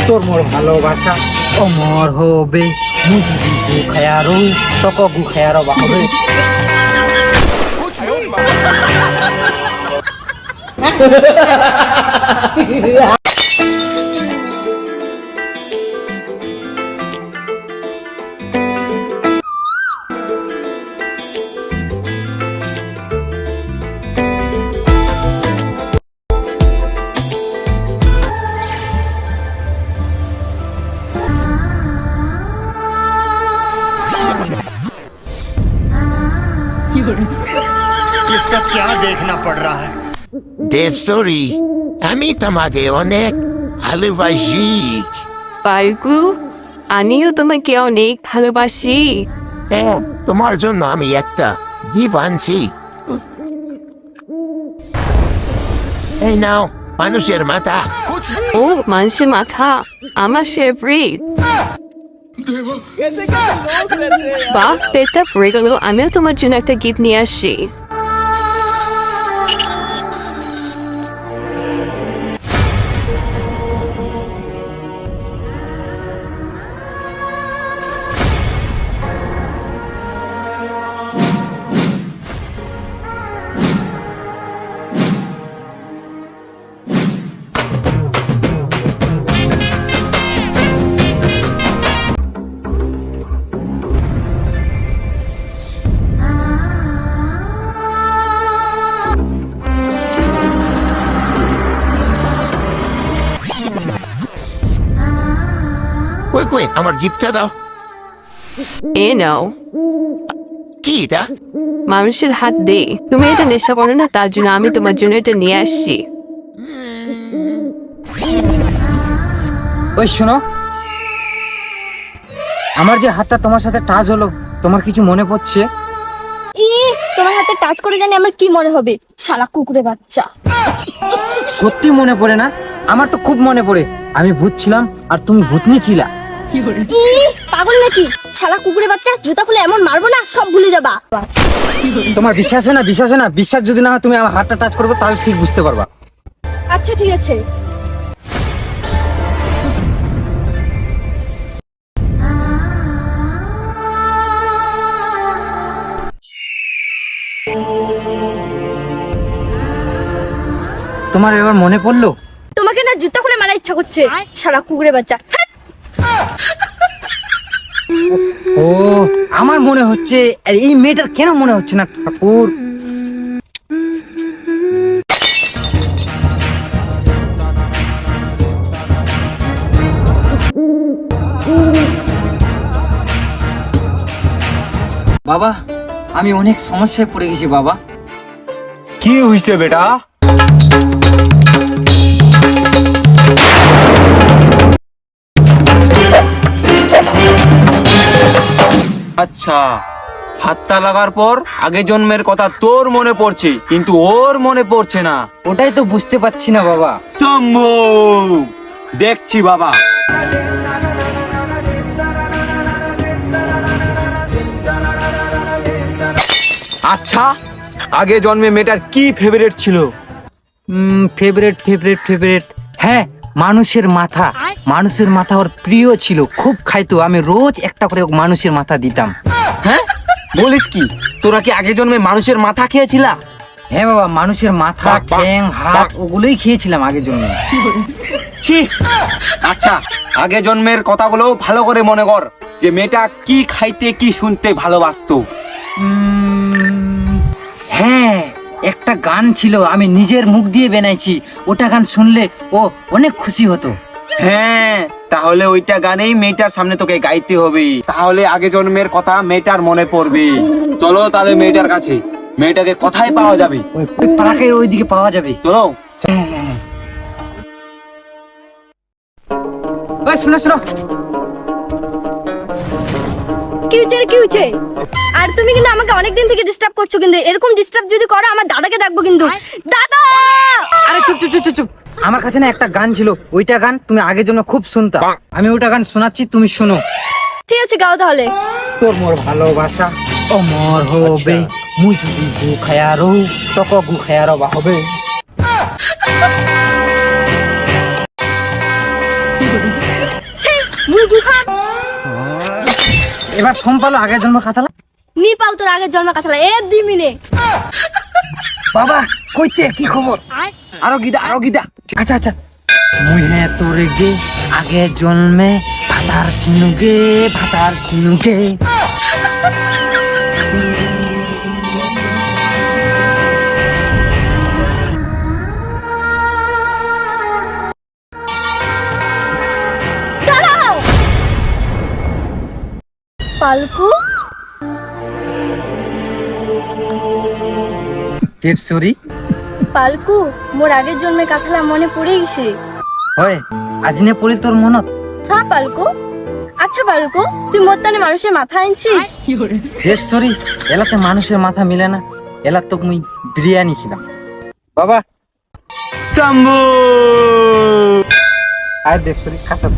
তোর মোর ভালোবাসা অমর হবে, মুই যদি গু খায়া রো তক গু খায়া রবা হবে। ये सब क्या देखना पड़ रहा है? দেব স্টোরি, আমি তোমাকে অনেক ভালোবাসি। পারগু, আমিও তোমাকে অনেক ভালোবাসি। হ্যাঁ, তোমার জন্য আমি একটা গিফট আনছি। এই নাও, মানুষের মাথা। ও, মানুষের মাথা আমার ফেভারিট। বাহ, পেটটা পড়ে গেল। আমিও তোমার জন্য একটা গিফট নিয়ে আসি। কই কই, আমার গিফটটা দাও। এ নাও। কি এটা? মানুষের হাত দে। তুমি এটা নেশা করো না, তার জন্য আমি তোমার জন্য এটা নিয়ে আসছি। ওই শোনো, আমার যে হাতটা তোমার সাথে টাচ হলো, তোমার কিছু মনে পড়ছে? তোমার হাতে টাচ করে জানি আমার কি মনে হবে, শালা কুকুরে বাচ্চা। সত্যি মনে পড়ে না? আমার তো খুব মনে পড়ে। আমি ভূত ছিলাম আর তুমি ভূতনি ছিলা। পাগল নাকি? শালা কুকুরে বাচ্চা, জুতা খুলে এমন মারবো না সব ভুলে যাবা। তোমার বিশ্বাস হয় না? বিশ্বাস হয় না? বিশ্বাস যদি না হয়, তুমি আমার হাতটা টাচ করবে, তাহলে ঠিক বুঝতে পারবা। আচ্ছা ঠিক আছে। তোমার এবার মনে পড়লো? তোমাকে না জুতা খুলে মারার ইচ্ছা করছে, শালা কুকুরে বাচ্চা। ও, আমার মনে হচ্ছে। আর এই মেয়েটার কেন মনে হচ্ছে না? ঠাকুর, বাবা, আমি অনেক সমস্যায় পড়ে গেছি বাবা। কি হইছে বেটা? আচ্ছা, হাতটা লাগার পর আগে জন্মের কথা তোর মনে পড়ছে, কিন্তু ওর মনে পড়ছে না। ওটাই তো বুঝতে পারছি না বাবা। শম্ভু, দেখছি বাবা। আচ্ছা, আগে জন্মে মেয়েটার কি ফেভারিট ছিল? ফেভারিট ফেভারিট ফেভারিট হ্যাঁ, মানুষের মাথা। মানুষের মাথা ওর প্রিয় ছিল, খুব খাইতো। আমি রোজ একটা করে মানুষের মাথা দিতাম। হ্যাঁ, বলিস কি? তোরা কি আগে জন্মে মানুষের মাথা খেয়েছিলা? হ্যাঁ বাবা, মানুষের মাথা, ঠ্যাং, হাত ওগুলোই খেয়েছিলাম আগের জন্য। ছি। আচ্ছা, আগে জন্মের কথাগুলো ভালো করে মনে কর, যে মেয়েটা কি খাইতে কি শুনতে ভালোবাসতো। হ্যাঁ, একটা গান ছিল, আমি নিজের মুখ দিয়ে বানাইছি। ওটা গান শুনলে ও অনেক খুশি হতো। হ্যাঁ, তাহলে ওইটা গানেই মেয়েটার সামনে তোকে গাইতে হবে, তাহলে আগে জন্মের কথা মেয়েটার মনে পড়বে। চলো তাহলে মেয়েটার কাছে। মেয়েটাকে কোথায় পাওয়া যাবে? ওই পার্কের ওইদিকে পাওয়া যাবে। চলো। ওই শোনো শোনো, কি হচ্ছে রে, কি হচ্ছে? আর তুমি কিন্তু আমাকে অনেকদিন থেকে ডিস্টার্ব করছো, কিন্তু এরকম ডিস্টার্ব যদি করো আমার দাদাকে ডাকবো কিন্তু। দাদা! আরে চুপ চুপ চুপ চুপ। আমার কাছে না একটা গান ছিল, ওইটা গান তুমি আগের জন্য খুব শুনতা। আমি ওইটা গান শোনাচ্ছি, তুমি শোনো। ঠিক আছে, গাও তাহলে। তোর মোর ভালোবাসা অমর হবে, মুই যদি গু খায়া রো তক গু খায়া রবা হবে। মুই গুখাম এবার ফোন পালো আগের জন্ম কাতালা। নি পাও তোর আগের জন্ম কাথালা এ 2 মিনিট বাবা কইতে কি খবর? আরো গিদা আরো গিদা। আচ্ছা আচ্ছা মুই হ্যাঁ তোরে গে আগে জন্মে ভাতার চিনুগে ভাতার চিনুগে। দাঁড়াও পালকু দেবসরি পালকু মোর আগের জন্মের কাথালা মনে পড়ে গেছে। হয় আজ নে পড়ি তোর মনত। হ্যাঁ পালকু। আচ্ছা পালকু তুই মোর তানে মানুষের মাথা আনছিস? দেবসরি এলাতে মানুষের মাথা মিলে না, এলা তো মুই বিরিয়ানি খিলাম। বাবা শম্ভু আর দেবসরি কাছে